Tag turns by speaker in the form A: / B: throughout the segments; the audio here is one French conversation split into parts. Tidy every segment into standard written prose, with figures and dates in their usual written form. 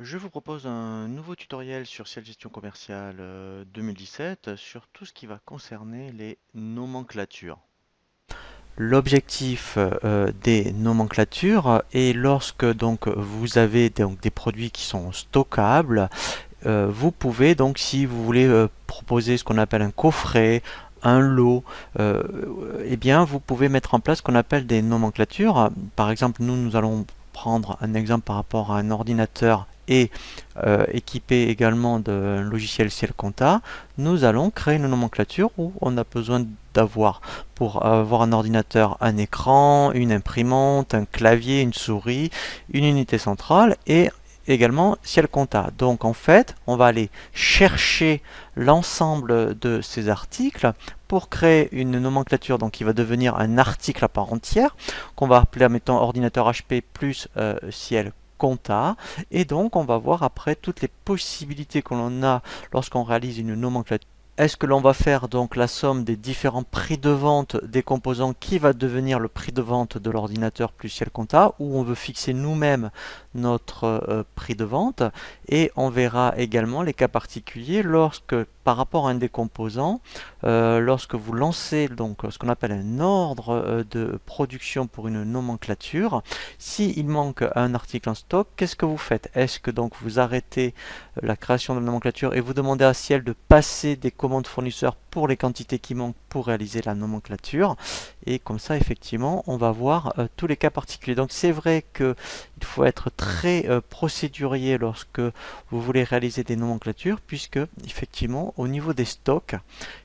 A: Je vous propose un nouveau tutoriel sur Ciel Gestion Commerciale 2017 sur tout ce qui va concerner les nomenclatures. L'objectif des nomenclatures est lorsque donc vous avez donc des produits qui sont stockables, vous pouvez donc si vous voulez proposer ce qu'on appelle un coffret, un lot, eh bien vous pouvez mettre en place ce qu'on appelle des nomenclatures. Par exemple, nous allons prendre un exemple par rapport à un ordinateur et équipé également d'un logiciel Ciel Compta. Nous allons créer une nomenclature où on a besoin d'avoir pour avoir un ordinateur un écran, une imprimante, un clavier, une souris, une unité centrale et également Ciel Compta. Donc en fait, on va aller chercher l'ensemble de ces articles pour créer une nomenclature donc qui va devenir un article à part entière qu'on va appeler mettons ordinateur HP plus Ciel Compta et donc on va voir après toutes les possibilités que l'on a lorsqu'on réalise une nomenclature. Est-ce que l'on va faire donc la somme des différents prix de vente des composants qui va devenir le prix de vente de l'ordinateur plus Ciel Compta ou on veut fixer nous-mêmes notre prix de vente et on verra également les cas particuliers lorsque par rapport à un des composants, lorsque vous lancez donc ce qu'on appelle un ordre de production pour une nomenclature, s'il manque un article en stock, qu'est-ce que vous faites? Est-ce que donc vous arrêtez la création de la nomenclature et vous demandez à Ciel de passer des commandes fournisseurs pour les quantités qui manquent pour réaliser la nomenclature et comme ça effectivement on va voir tous les cas particuliers. Donc c'est vrai qu'il faut être très procédurier lorsque vous voulez réaliser des nomenclatures puisque effectivement au niveau des stocks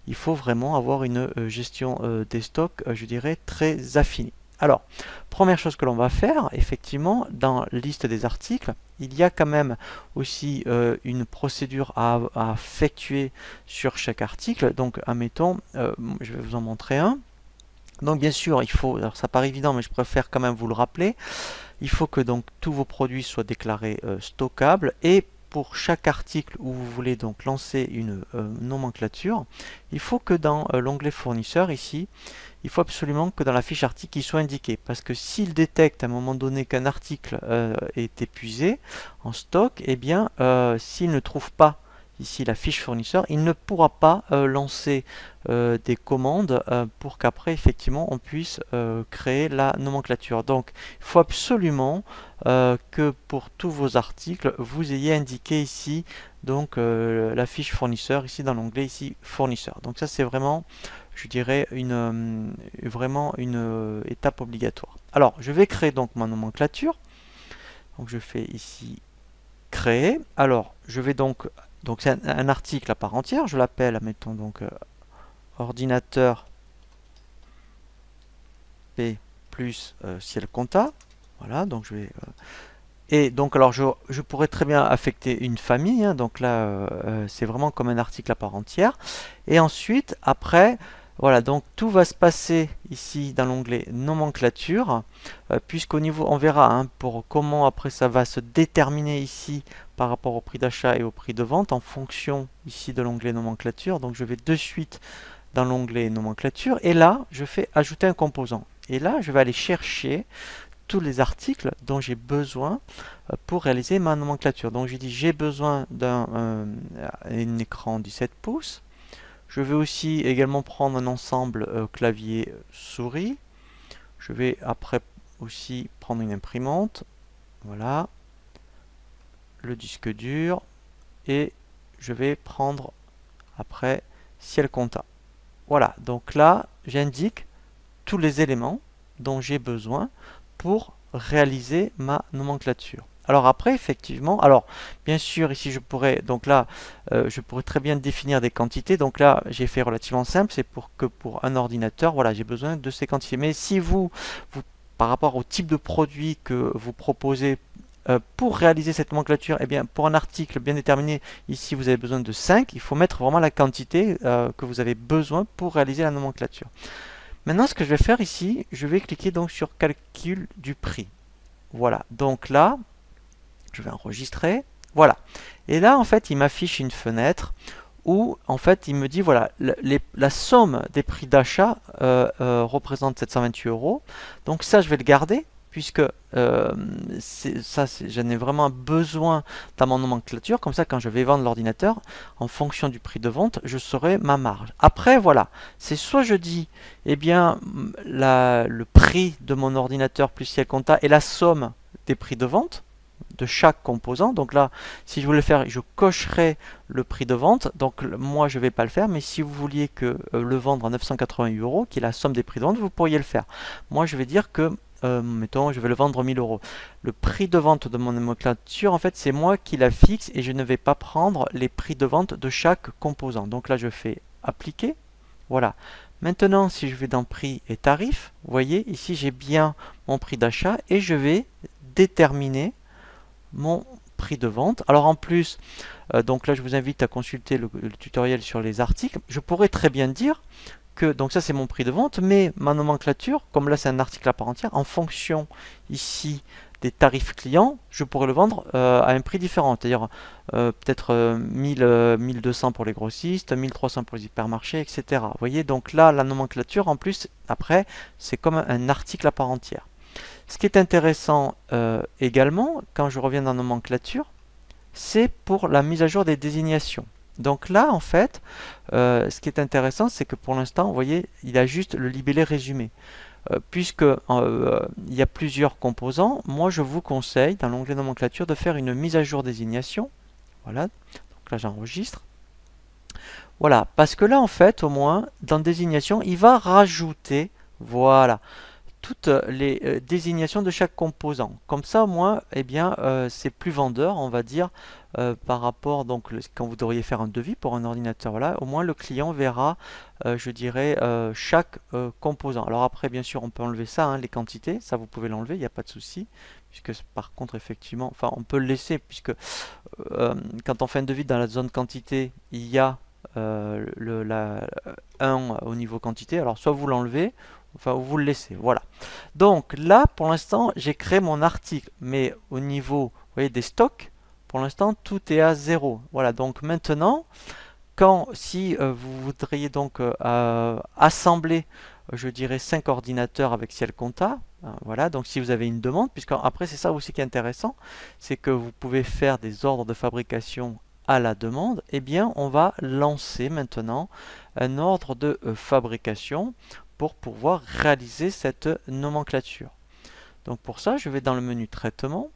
A: il faut vraiment avoir une gestion des stocks je dirais très affinée. Alors, première chose que l'on va faire, effectivement, dans la liste des articles, il y a quand même aussi une procédure à effectuer sur chaque article. Donc, admettons, je vais vous en montrer un. Donc, bien sûr, il faut, alors ça paraît évident, mais je préfère quand même vous le rappeler, il faut que donc tous vos produits soient déclarés stockables et pour chaque article où vous voulez donc lancer une nomenclature, il faut que dans l'onglet fournisseur ici, il faut absolument que dans la fiche article il soit indiqué parce que s'il détecte à un moment donné qu'un article est épuisé en stock, eh bien s'il ne trouve pas ici la fiche fournisseur, il ne pourra pas lancer des commandes pour qu'après effectivement on puisse créer la nomenclature. Donc il faut absolument que pour tous vos articles vous ayez indiqué ici donc la fiche fournisseur ici dans l'onglet ici fournisseur. Donc ça c'est vraiment je dirais vraiment une étape obligatoire. Alors je vais créer donc ma nomenclature. Donc je fais ici créer. Alors je vais donc c'est un article à part entière. Je l'appelle mettons donc ordinateur P plus Ciel Compta. Voilà, donc je vais et donc alors je pourrais très bien affecter une famille, hein, donc là c'est vraiment comme un article à part entière. Et ensuite, après, voilà, donc tout va se passer ici dans l'onglet nomenclature, puisqu'au niveau, on verra hein, pour comment après ça va se déterminer ici par rapport au prix d'achat et au prix de vente en fonction ici de l'onglet nomenclature. Donc je vais de suite dans l'onglet nomenclature et là je fais ajouter un composant. Et là je vais aller chercher tous les articles dont j'ai besoin pour réaliser ma nomenclature. Donc j'ai dit j'ai besoin d'un écran 17 pouces. Je vais aussi également prendre un ensemble clavier souris. Je vais après aussi prendre une imprimante. Voilà. Le disque dur. Et je vais prendre après Ciel Compta. Voilà. Donc là, j'indique tous les éléments dont j'ai besoin pour réaliser ma nomenclature. Alors après, effectivement, alors bien sûr ici je pourrais, donc là, je pourrais très bien définir des quantités. Donc là, j'ai fait relativement simple, c'est pour que pour un ordinateur, voilà, j'ai besoin de ces quantités. Mais si par rapport au type de produit que vous proposez pour réaliser cette nomenclature, eh bien, pour un article bien déterminé, ici vous avez besoin de 5, il faut mettre vraiment la quantité que vous avez besoin pour réaliser la nomenclature. Maintenant, ce que je vais faire ici, je vais cliquer donc sur calcul du prix. Voilà, donc là, je vais enregistrer. Voilà. Et là, en fait, il m'affiche une fenêtre où, en fait, il me dit, voilà, la somme des prix d'achat représente 728 euros. Donc ça, je vais le garder puisque j'en ai vraiment besoin dans mon nomenclature. Comme ça, quand je vais vendre l'ordinateur, en fonction du prix de vente, je saurai ma marge. Après, voilà, c'est soit je dis, eh bien, le prix de mon ordinateur plus ciel compta est la somme des prix de vente de chaque composant. Donc là, si je voulais le faire, je cocherais le prix de vente. Donc moi, je ne vais pas le faire, mais si vous vouliez que le vendre à 988 euros, qui est la somme des prix de vente, vous pourriez le faire. Moi, je vais dire que, mettons, je vais le vendre 1000 euros. Le prix de vente de mon nomenclature, en fait, c'est moi qui la fixe et je ne vais pas prendre les prix de vente de chaque composant. Donc là, je fais appliquer. Voilà. Maintenant, si je vais dans prix et tarif, vous voyez, ici, j'ai bien mon prix d'achat et je vais déterminer mon prix de vente. Alors en plus, donc là je vous invite à consulter le tutoriel sur les articles. Je pourrais très bien dire que, donc ça c'est mon prix de vente, mais ma nomenclature, comme là c'est un article à part entière, en fonction ici des tarifs clients, je pourrais le vendre à un prix différent, c'est-à-dire peut-être 1200 pour les grossistes, 1300 pour les hypermarchés, etc. Vous voyez, donc là la nomenclature en plus, après, c'est comme un article à part entière. Ce qui est intéressant également, quand je reviens dans nomenclature, c'est pour la mise à jour des désignations. Donc là, en fait, ce qui est intéressant, c'est que pour l'instant, vous voyez, il a juste le libellé résumé. Puisque il y a plusieurs composants, moi je vous conseille, dans l'onglet nomenclature, de faire une mise à jour désignation. Voilà, donc là j'enregistre. Voilà, parce que là, en fait, au moins, dans désignation, il va rajouter, voilà, toutes les désignations de chaque composant. Comme ça, au moins, eh bien, c'est plus vendeur, on va dire, par rapport, donc, quand vous devriez faire un devis pour un ordinateur, voilà, au moins le client verra, je dirais, chaque composant. Alors après, bien sûr, on peut enlever ça, hein, les quantités, ça vous pouvez l'enlever, il n'y a pas de souci, puisque par contre, effectivement, enfin, on peut le laisser, puisque quand on fait un devis dans la zone quantité, il y a la 1 au niveau quantité, alors soit vous l'enlevez, enfin vous le laissez, voilà. Donc là, pour l'instant, j'ai créé mon article, mais au niveau, vous voyez, des stocks, pour l'instant, tout est à 0. Voilà, donc maintenant, si vous voudriez donc assembler, je dirais, 5 ordinateurs avec Ciel Compta, voilà, donc si vous avez une demande, puisque après c'est ça aussi qui est intéressant, c'est que vous pouvez faire des ordres de fabrication à la demande, eh bien on va lancer maintenant un ordre de fabrication pour pouvoir réaliser cette nomenclature. Donc pour ça, je vais dans le menu traitement,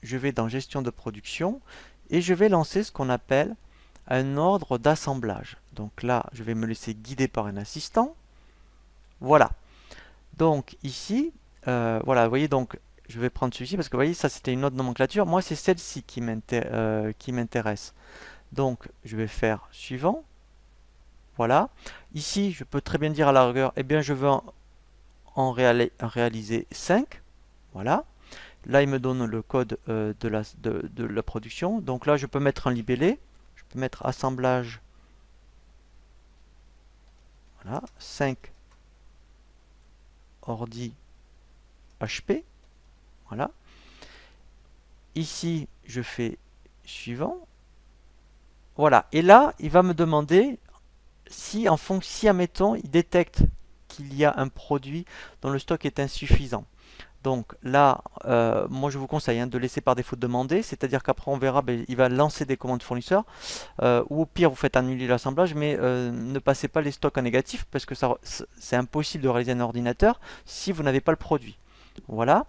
A: je vais dans gestion de production et je vais lancer ce qu'on appelle un ordre d'assemblage. Donc là, je vais me laisser guider par un assistant. Voilà. Donc ici, voilà, vous voyez, donc je vais prendre celui-ci parce que vous voyez, ça c'était une autre nomenclature. Moi, c'est celle-ci qui m'intéresse. Donc, je vais faire suivant. Voilà. Ici, je peux très bien dire à la rigueur, eh bien, je veux en réaliser 5. Voilà. Là, il me donne le code de la production. Donc là, je peux mettre un libellé. Je peux mettre assemblage. Voilà. 5 ordi HP. Voilà. Ici, je fais suivant. Voilà. Et là, il va me demander si, si admettons, il détecte qu'il y a un produit dont le stock est insuffisant. Donc là, moi je vous conseille de laisser par défaut demander, c'est-à-dire qu'après on verra, il va lancer des commandes fournisseurs, ou au pire vous faites annuler l'assemblage, mais ne passez pas les stocks en négatif parce que c'est impossible de réaliser un ordinateur si vous n'avez pas le produit. Voilà.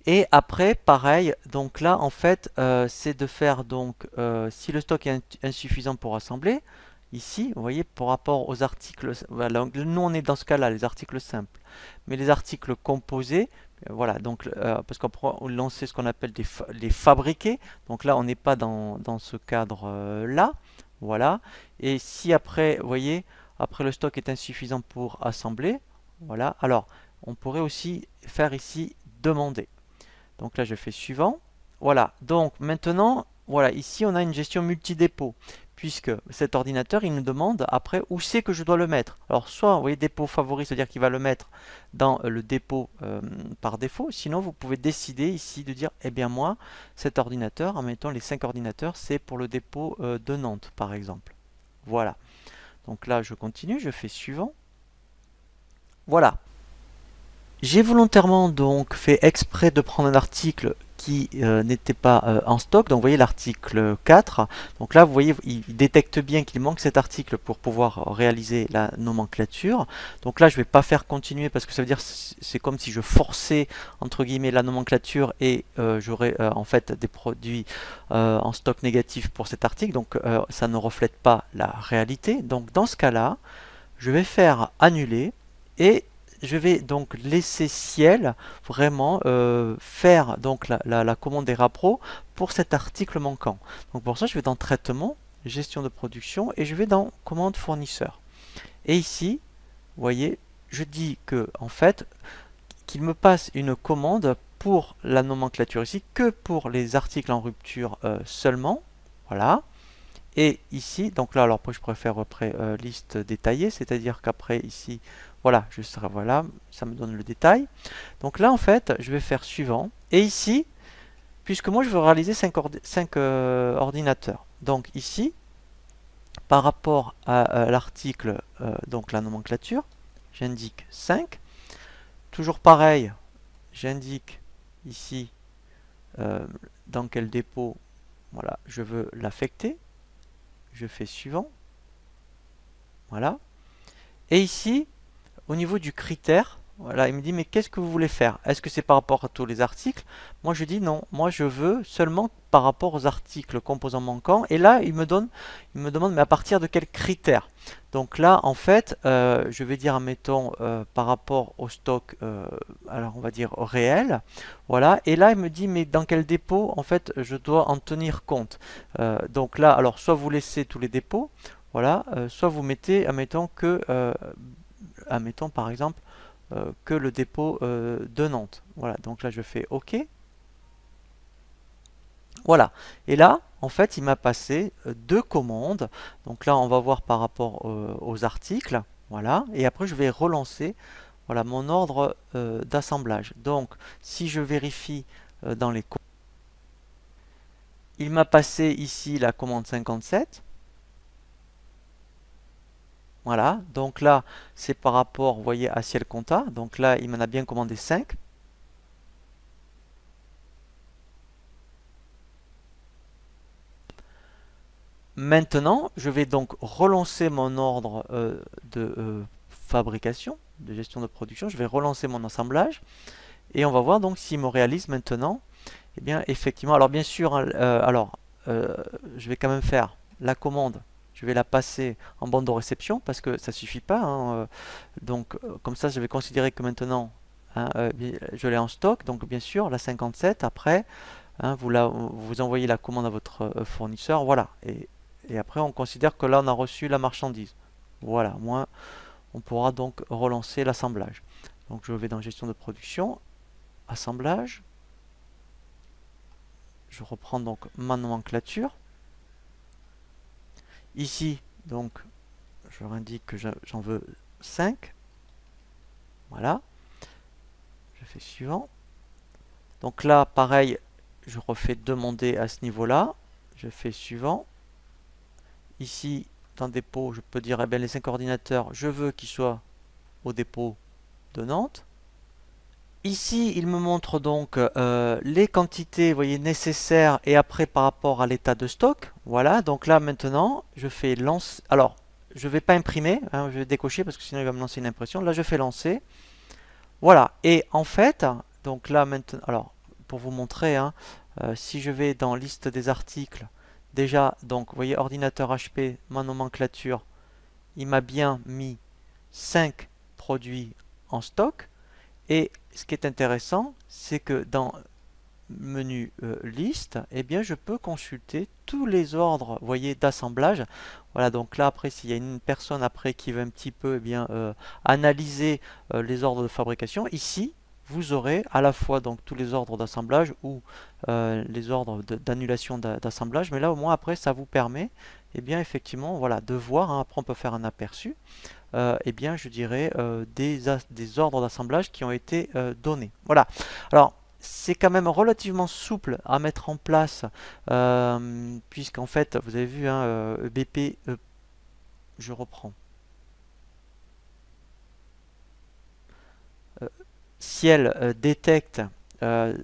A: Et après, pareil, donc là en fait, c'est de faire donc, si le stock est insuffisant pour assembler, ici, vous voyez, par rapport aux articles, voilà, nous on est dans ce cas-là, les articles simples. Mais les articles composés, voilà, donc parce qu'on pourra lancer ce qu'on appelle les fabriqués. Donc là, on n'est pas dans ce cadre-là. Voilà. Et si après, vous voyez, après le stock est insuffisant pour assembler, voilà. Alors, on pourrait aussi faire ici demander. Donc là, je fais suivant. Voilà. Donc maintenant, voilà, ici on a une gestion multi-dépôt, puisque cet ordinateur, il nous demande après où c'est que je dois le mettre. Alors soit, vous voyez, dépôt favori, c'est-à-dire qu'il va le mettre dans le dépôt par défaut. Sinon, vous pouvez décider ici de dire, eh bien moi, cet ordinateur, en mettant les 5 ordinateurs, c'est pour le dépôt de Nantes, par exemple. Voilà. Donc là, je continue, je fais suivant. Voilà. J'ai volontairement donc fait exprès de prendre un article qui n'était pas en stock. Donc vous voyez l'article 4. Donc là vous voyez il détecte bien qu'il manque cet article pour pouvoir réaliser la nomenclature. Donc là je vais pas faire continuer parce que ça veut dire c'est comme si je forçais entre guillemets la nomenclature et j'aurais en fait des produits en stock négatif pour cet article. Donc ça ne reflète pas la réalité. Donc dans ce cas-là, je vais faire annuler et je vais donc laisser ciel vraiment faire donc la commande des Rapro pour cet article manquant. Donc pour ça, je vais dans traitement, gestion de production et je vais dans commande fournisseur. Et ici, vous voyez, je dis que en fait qu'il me passe une commande pour la nomenclature ici que pour les articles en rupture seulement. Voilà. Et ici, donc là, alors je préfère après liste détaillée, c'est-à-dire qu'après ici, voilà, je serai, voilà, ça me donne le détail. Donc là, en fait, je vais faire suivant. Et ici, puisque moi, je veux réaliser 5 ordinateurs. Donc ici, par rapport à l'article, donc la nomenclature, j'indique 5. Toujours pareil, j'indique ici dans quel dépôt, voilà, je veux l'affecter. Je fais suivant. Voilà. Et ici, au niveau du critère, voilà, il me dit mais qu'est-ce que vous voulez faire? Est-ce que c'est par rapport à tous les articles? Moi je dis non, moi je veux seulement par rapport aux articles composants manquants. Et là il me demande mais à partir de quel critère? Donc là en fait, je vais dire admettons par rapport au stock, alors on va dire réel, voilà. Et là il me dit mais dans quel dépôt en fait je dois en tenir compte? Donc là alors soit vous laissez tous les dépôts, voilà, soit vous mettez admettons que admettons par exemple que le dépôt de Nantes. Voilà, donc là je fais OK. Voilà, et là en fait il m'a passé deux commandes. Donc là on va voir par rapport aux articles. Voilà, et après je vais relancer voilà, mon ordre d'assemblage. Donc si je vérifie dans les commandes, il m'a passé ici la commande 57. Voilà, donc là, c'est par rapport, vous voyez, à ciel compta. Donc là, il m'en a bien commandé 5. Maintenant, je vais donc relancer mon ordre de fabrication, de gestion de production. Je vais relancer mon assemblage et on va voir donc s'il me réalise maintenant. Eh bien, effectivement, alors bien sûr, hein, je vais quand même faire la commande. Je vais la passer en bande de réception parce que ça suffit pas, hein, donc, comme ça, je vais considérer que maintenant, hein, je l'ai en stock. Donc, bien sûr, la 57, après, hein, vous envoyez la commande à votre fournisseur. Voilà. Et après, on considère que là, on a reçu la marchandise. Voilà. Moins, on pourra donc relancer l'assemblage. Donc, je vais dans gestion de production, assemblage. Je reprends donc ma nomenclature. Ici, donc, je leur indique que j'en veux 5. Voilà. Je fais suivant. Donc là, pareil, je refais demander à ce niveau-là. Je fais suivant. Ici, dans dépôt, je peux dire, eh bien, les 5 ordinateurs, je veux qu'ils soient au dépôt de Nantes. Ici, il me montre donc les quantités, vous voyez, nécessaires et après par rapport à l'état de stock. Voilà, donc là maintenant, je fais lancer. Alors, je ne vais pas imprimer, hein, je vais décocher parce que sinon il va me lancer une impression. Là, je fais lancer. Voilà, et en fait, donc là maintenant, alors pour vous montrer, hein, si je vais dans liste des articles, déjà, donc vous voyez ordinateur HP, ma nomenclature, il m'a bien mis 5 produits en stock. Et ce qui est intéressant, c'est que dans menu liste, eh bien je peux consulter tous les ordres, vous voyez, d'assemblage. Voilà, donc là après s'il y a une personne après qui veut un petit peu analyser les ordres de fabrication, ici vous aurez à la fois donc tous les ordres d'assemblage ou les ordres d'annulation d'assemblage, mais là au moins après ça vous permet effectivement voilà de voir, hein, après on peut faire un aperçu je dirais des ordres d'assemblage qui ont été donnés. Voilà. Alors c'est quand même relativement souple à mettre en place puisqu'en fait vous avez vu hein, BP, je reprends. Si elle détecte euh,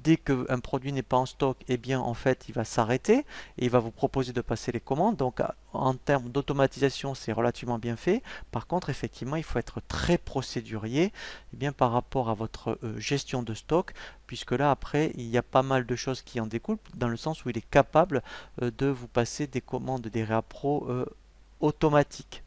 A: dès qu'un produit n'est pas en stock, eh bien en fait il va s'arrêter et il va vous proposer de passer les commandes. Donc en termes d'automatisation, c'est relativement bien fait. Par contre, effectivement, il faut être très procédurier bien, par rapport à votre gestion de stock, puisque là après il y a pas mal de choses qui en découlent, dans le sens où il est capable de vous passer des commandes, des réappros automatiques.